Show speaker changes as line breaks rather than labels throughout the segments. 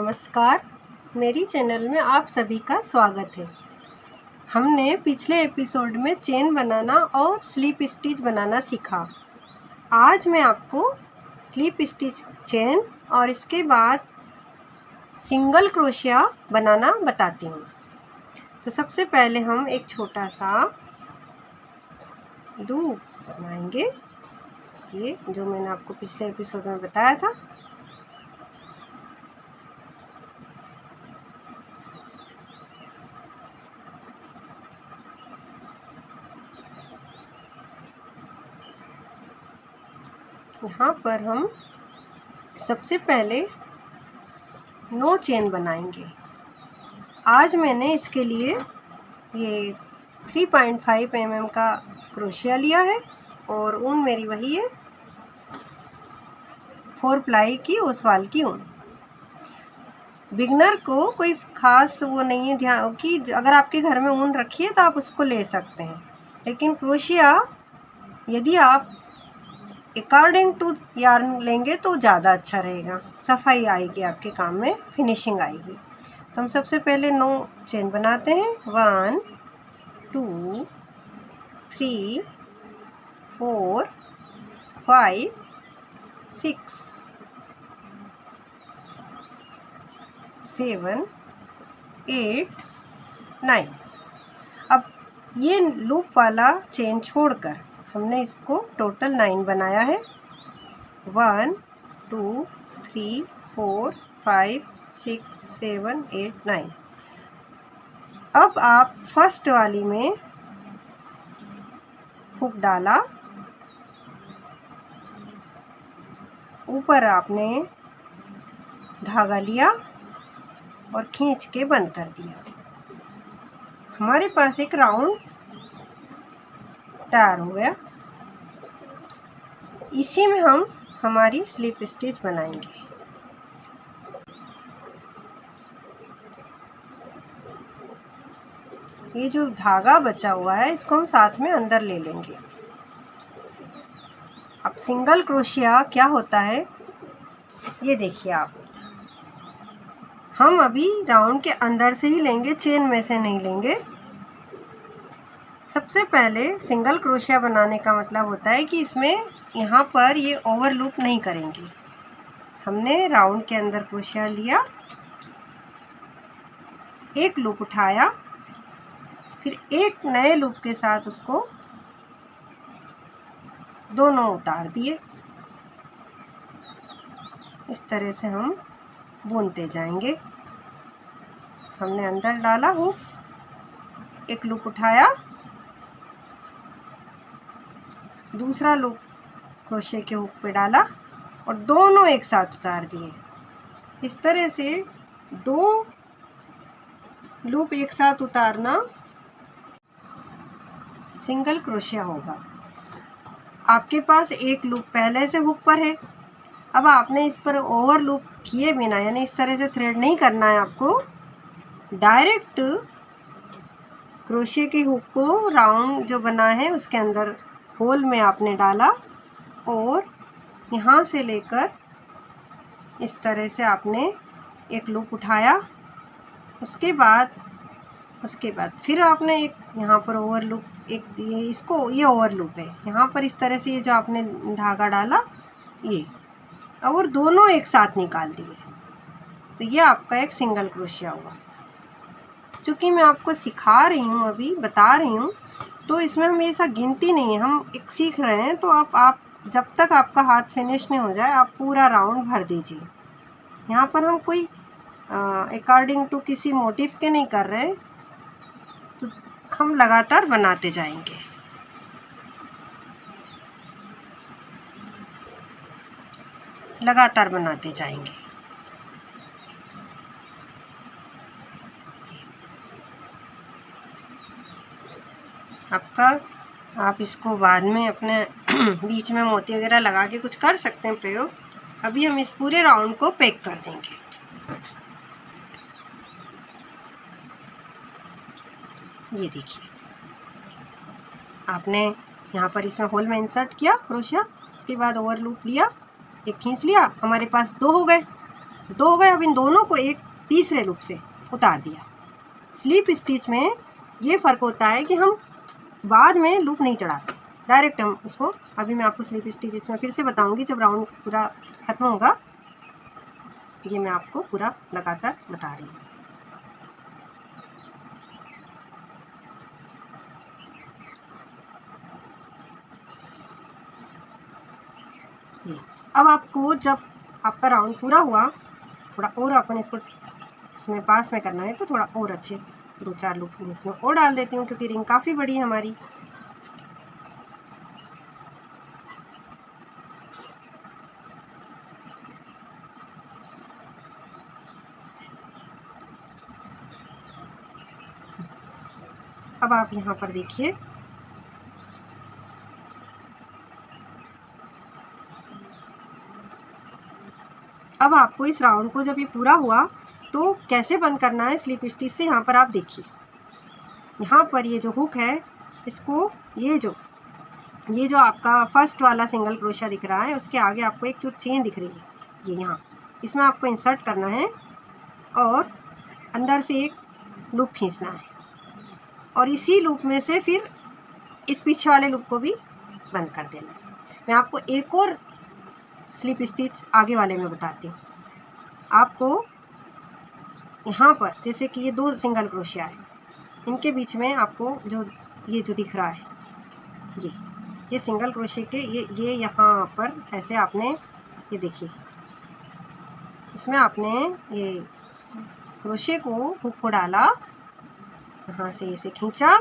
नमस्कार, मेरी चैनल में आप सभी का स्वागत है। हमने पिछले एपिसोड में चेन बनाना और स्लिप स्टिच बनाना सीखा। आज मैं आपको स्लिप स्टिच चेन और इसके बाद सिंगल क्रोशिया बनाना बताती हूँ। तो सबसे पहले हम एक छोटा सा लूप बनाएंगे, ये जो मैंने आपको पिछले एपिसोड में बताया था। यहाँ पर हम सबसे पहले 9 चेन बनाएंगे। आज मैंने इसके लिए ये 3.5 mm का क्रोशिया लिया है और ऊन मेरी वही है 4 प्लाई की ओसवाल की ऊन। बिगनर को कोई ख़ास वो नहीं है ध्यान कि अगर आपके घर में ऊन रखी है तो आप उसको ले सकते हैं, लेकिन क्रोशिया यदि आप अकॉर्डिंग टू यार्न लेंगे तो ज़्यादा अच्छा रहेगा, सफाई आएगी आपके काम में, फिनिशिंग आएगी। तो हम सबसे पहले 9 चेन बनाते हैं। 1 2 3 4 5 6 7 8 9। अब ये लूप वाला चेन छोड़कर हमने इसको टोटल 9 बनाया है। 1 2 3 4 5 6 7 8 9। अब आप फर्स्ट वाली में हुक डाला, ऊपर आपने धागा लिया और खींच के बंद कर दिया। हमारे पास एक राउंड तैयार हो गया। इसी में हम हमारी स्लिप स्टिच बनाएंगे। ये जो धागा बचा हुआ है इसको हम साथ में अंदर ले लेंगे। अब सिंगल क्रोशिया क्या होता है ये देखिए आप, हम अभी राउंड के अंदर से ही लेंगे, चेन में से नहीं लेंगे। सबसे पहले सिंगल क्रोशिया बनाने का मतलब होता है कि इसमें यहाँ पर ये ओवर लूप नहीं करेंगे। हमने राउंड के अंदर क्रोशिया लिया, एक लूप उठाया, फिर एक नए लूप के साथ उसको दोनों उतार दिए। इस तरह से हम बुनते जाएंगे। हमने अंदर डाला हुक, एक लूप उठाया, दूसरा लूप क्रोशे के हुक पे डाला और दोनों एक साथ उतार दिए। इस तरह से 2 लूप एक साथ उतारना सिंगल क्रोशिया होगा। आपके पास एक लूप पहले से हुक पर है, अब आपने इस पर ओवर लूप किए बिना, यानी इस तरह से थ्रेड नहीं करना है आपको, डायरेक्ट क्रोशिया के हुक को राउंड जो बना है उसके अंदर होल में आपने डाला और यहाँ से लेकर इस तरह से आपने एक लूप उठाया। उसके बाद फिर आपने एक यहाँ पर ओवर लूप, एक ये ओवर लूप है, यहाँ पर इस तरह से ये जो आपने धागा डाला ये, और दोनों एक साथ निकाल दिए। तो ये आपका एक सिंगल क्रोशिया हुआ। चूँकि मैं आपको सिखा रही हूँ, अभी बता रही हूँ, तो इसमें हम ऐसा गिनती नहीं है, हम एक सीख रहे हैं। तो आप जब तक आपका हाथ फिनिश नहीं हो जाए आप पूरा राउंड भर दीजिए। यहाँ पर हम कोई अकॉर्डिंग टू किसी मोटिव के नहीं कर रहे, तो हम लगातार बनाते जाएंगे। लगातार बनाते जाएंगे। आप इसको बाद में अपने बीच में मोती वगैरह लगा के कुछ कर सकते हैं प्रयोग। अभी हम इस पूरे राउंड को पैक कर देंगे। ये देखिए, आपने यहाँ पर इसमें होल में इंसर्ट किया क्रोशिया, उसके बाद ओवर लूप लिया, एक खींच लिया, हमारे पास 2 हो गए। दो हो गए। अब इन दोनों को एक तीसरे लूप से उतार दिया। स्लीप स्टिच में ये फ़र्क होता है कि हम बाद में लूप नहीं चढ़ाते, डायरेक्ट हम उसको, अभी मैं आपको स्लीप स्टिच इसमें फिर से बताऊंगी जब राउंड पूरा खत्म होगा। ये मैं आपको पूरा लगातार बता रही हूँ। ये अब आपको जब आपका राउंड पूरा हुआ, थोड़ा और अपन इसको इसमें पास में करना है तो थोड़ा और अच्छे 2-4 लूप मैं इसमें और डाल देती हूँ क्योंकि रिंग काफ़ी बड़ी है हमारी। अब आप यहाँ पर देखिए, अब आपको इस राउंड को जब ये पूरा हुआ तो कैसे बंद करना है स्लिप स्टिच से, यहाँ पर आप देखिए। यहाँ पर ये जो हुक है इसको, ये जो आपका फर्स्ट वाला सिंगल क्रोशिया दिख रहा है उसके आगे आपको एक जो चेन दिख रही है ये यहाँ, इसमें आपको इंसर्ट करना है और अंदर से एक लूप खींचना है और इसी लूप में से फिर इस पीछे वाले लूप को भी बंद कर देना है। मैं आपको एक और स्लिप स्टिच आगे वाले में बताती हूँ। आपको यहाँ पर जैसे कि ये 2 सिंगल क्रोशिया है, इनके बीच में आपको ये जो दिख रहा है ये सिंगल क्रोशिया के ये यहाँ पर ऐसे आपने, ये देखिए इसमें आपने ये क्रोशिया को, हुक को डाला, यहाँ से इसे खींचा,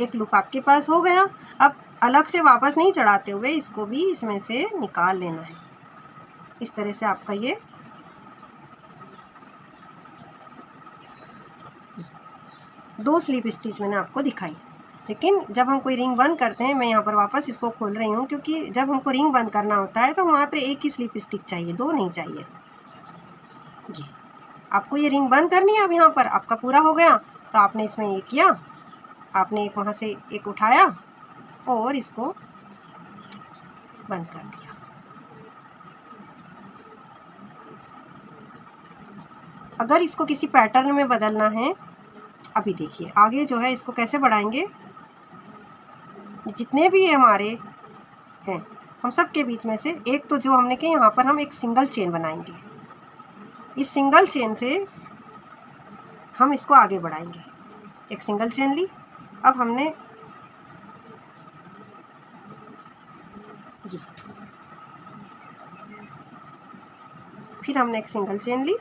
एक लूप आपके पास हो गया। अब अलग से वापस नहीं चढ़ाते हुए इसको भी इसमें से निकाल लेना है। इस तरह से आपका ये दो स्लिप स्टिच मैंने आपको दिखाई। लेकिन जब हम कोई रिंग बंद करते हैं, मैं यहाँ पर वापस इसको खोल रही हूँ क्योंकि जब हमको रिंग बंद करना होता है तो मात्र एक ही स्लिप स्टिच चाहिए, 2 नहीं चाहिए जी। आपको ये रिंग बंद करनी है। अब यहाँ पर आपका पूरा हो गया तो आपने इसमें ये किया, आपने एक वहाँ से एक उठाया और इसको बंद कर दिया। अगर इसको किसी पैटर्न में बदलना है, अभी देखिए आगे जो है इसको कैसे बढ़ाएंगे। जितने भी हमारे हैं हम सब के बीच में से एक तो जो हमने किया, यहाँ पर हम एक सिंगल चेन बनाएंगे। इस सिंगल चेन से हम इसको आगे बढ़ाएंगे। एक सिंगल चेन ली, अब हमने ये, फिर हमने एक सिंगल चेन ली,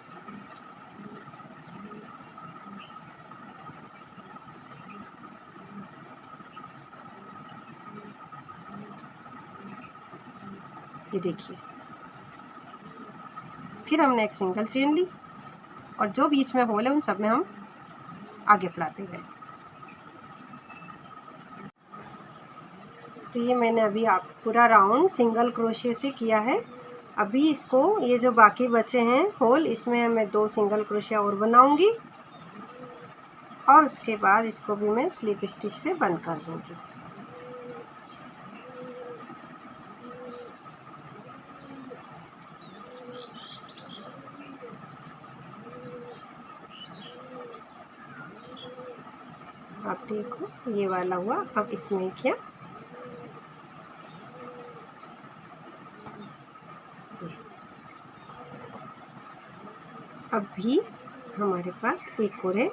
ये देखिए, फिर हमने एक सिंगल चेन ली और जो बीच में होल है उन सब में हम आगे बढ़ाते गए। तो ये मैंने अभी आप पूरा राउंड सिंगल क्रोशिया से किया है। अभी इसको, ये जो बाकी बचे हैं होल, इसमें मैं 2 सिंगल क्रोशिया और बनाऊंगी और उसके बाद इसको भी मैं स्लिप स्टिच से बंद कर दूंगी। आप देखो ये वाला हुआ। अब इसमें क्या, अब भी हमारे पास एक और है,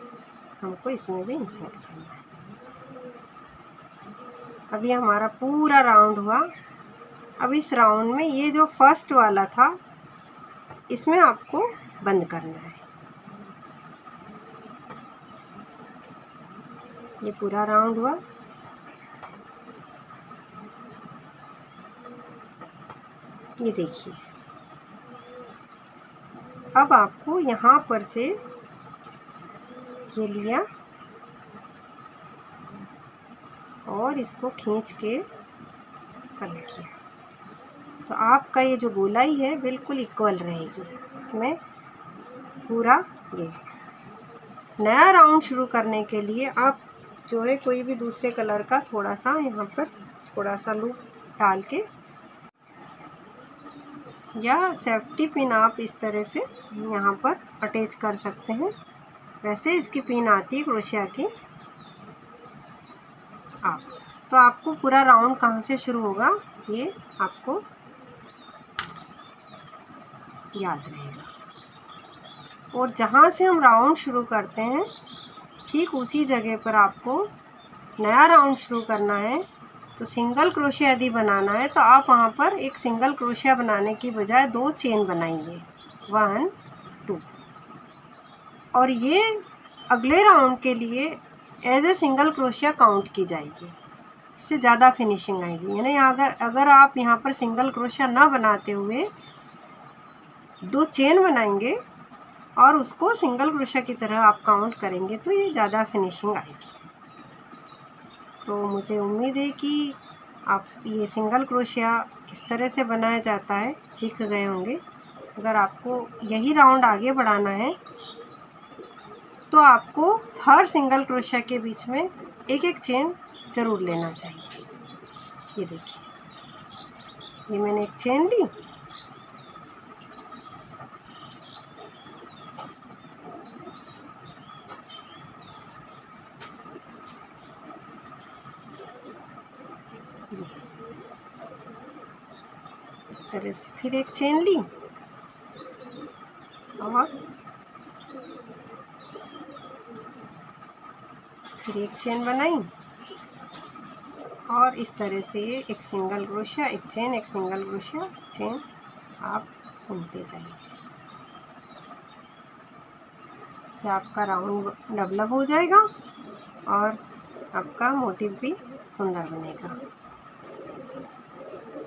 हमको इसमें भी इंसर्ट करना है। अभी हमारा पूरा राउंड हुआ। अब इस राउंड में ये जो फर्स्ट वाला था इसमें आपको बंद करना है। ये पूरा राउंड हुआ। ये देखिए, अब आपको यहाँ पर से ये लिया और इसको खींच के बंद किया, तो आपका ये जो गोलाई है बिल्कुल इक्वल रहेगी। इसमें पूरा ये नया राउंड शुरू करने के लिए आप जो है कोई भी दूसरे कलर का थोड़ा सा यहाँ पर थोड़ा सा लूप डाल के या सेफ्टी पिन आप इस तरह से यहाँ पर अटैच कर सकते हैं। वैसे इसकी पिन आती है क्रोशिया की। आप तो आपको पूरा राउंड कहाँ से शुरू होगा ये आपको याद रहेगा। और जहाँ से हम राउंड शुरू करते हैं ठीक उसी जगह पर आपको नया राउंड शुरू करना है। तो सिंगल क्रोशिया यदि बनाना है तो आप वहाँ पर एक सिंगल क्रोशिया बनाने की बजाय 2 चेन बनाइए, 1 2, और ये अगले राउंड के लिए as a single crochet count की जाएगी। इससे ज़्यादा फिनिशिंग आएगी। यानी अगर आप यहाँ पर सिंगल क्रोशिया ना बनाते हुए 2 चेन बनाएंगे और उसको सिंगल क्रोशिया की तरह आप काउंट करेंगे तो ये ज़्यादा फिनिशिंग आएगी। तो मुझे उम्मीद है कि आप ये सिंगल क्रोशिया किस तरह से बनाया जाता है सीख गए होंगे। अगर आपको यही राउंड आगे बढ़ाना है तो आपको हर सिंगल क्रोशिया के बीच में एक एक चेन ज़रूर लेना चाहिए। ये देखिए, ये मैंने एक चेन ली, इस तरह से फिर एक चेन ली और फिर एक चेन बनाई और इस तरह से ये एक सिंगल क्रोशिया, एक चेन, एक सिंगल क्रोशिया, चेन आप बुनते जाइए। इससे आपका राउंड डेवलप हो जाएगा और आपका मोटिव भी सुंदर बनेगा।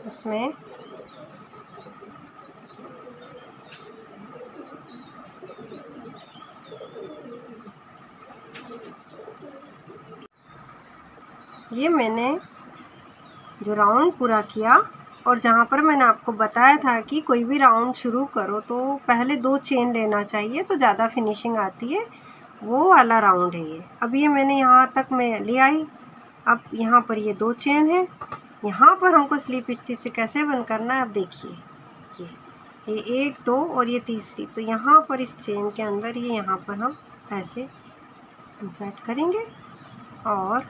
उसमें ये मैंने जो राउंड पूरा किया और जहाँ पर मैंने आपको बताया था कि कोई भी राउंड शुरू करो तो पहले 2 चेन लेना चाहिए तो ज़्यादा फिनिशिंग आती है, वो वाला राउंड है ये। अब ये मैंने यहाँ तक मैं ले आई। अब यहाँ पर ये 2 चेन है, यहाँ पर हमको स्लिप स्टिच से कैसे बंद करना है अब देखिए। ये 1 2 और ये तीसरी, तो यहाँ पर इस चेन के अंदर ये यहाँ पर हम ऐसे इंसर्ट करेंगे और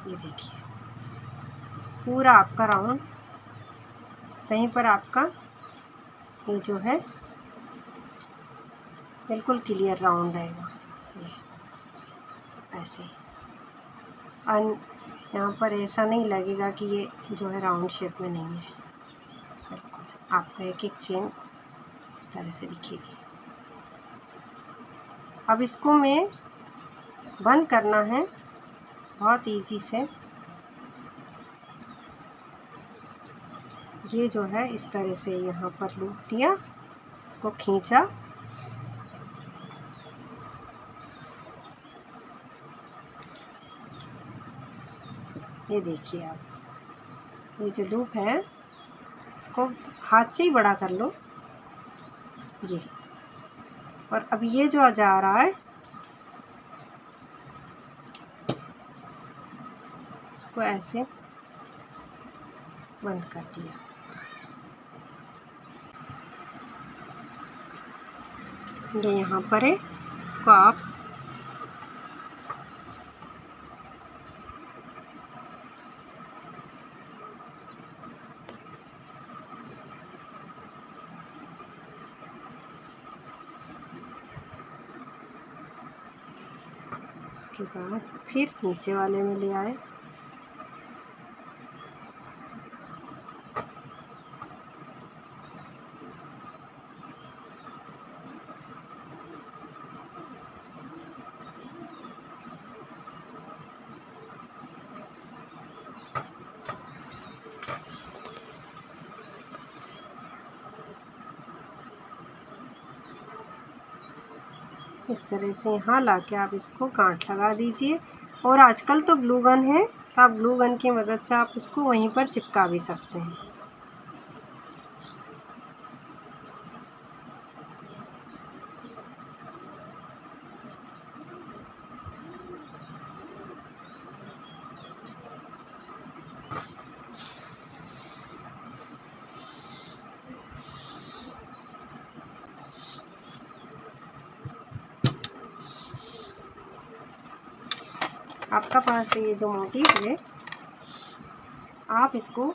ये देखिए पूरा आपका राउंड कहीं पर आपका ये जो है बिल्कुल क्लियर राउंड आएगा। ये ऐसे यहाँ पर ऐसा नहीं लगेगा कि ये जो है राउंड शेप में नहीं है। बिल्कुल आपका एक एक चेन इस तरह से दिखेगी। अब इसको मैं बंद करना है बहुत इजी से। ये जो है इस तरह से यहाँ पर लूप दिया, इसको खींचा, ये देखिए आप ये जो लूप है इसको हाथ से ही बड़ा कर लो ये। और अब ये जो जा रहा है इसको ऐसे बंद कर दिया। ये यहाँ पर है, इसको आप उसके बाद फिर नीचे वाले में ले आए। इस तरह से यहाँ लाके आप इसको गांठ लगा दीजिए। और आजकल तो ग्लू गन है तो आप ग्लू गन की मदद से आप उसको वहीं पर चिपका भी सकते हैं। आपका पास ये जो मोटिव है, आप इसको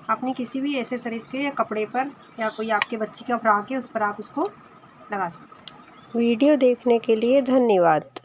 अपनी किसी भी एक्सेसरीज के या कपड़े पर, या कोई आपके बच्ची का फ्रॉक है उस पर आप इसको लगा सकते हैं। वीडियो देखने के लिए धन्यवाद।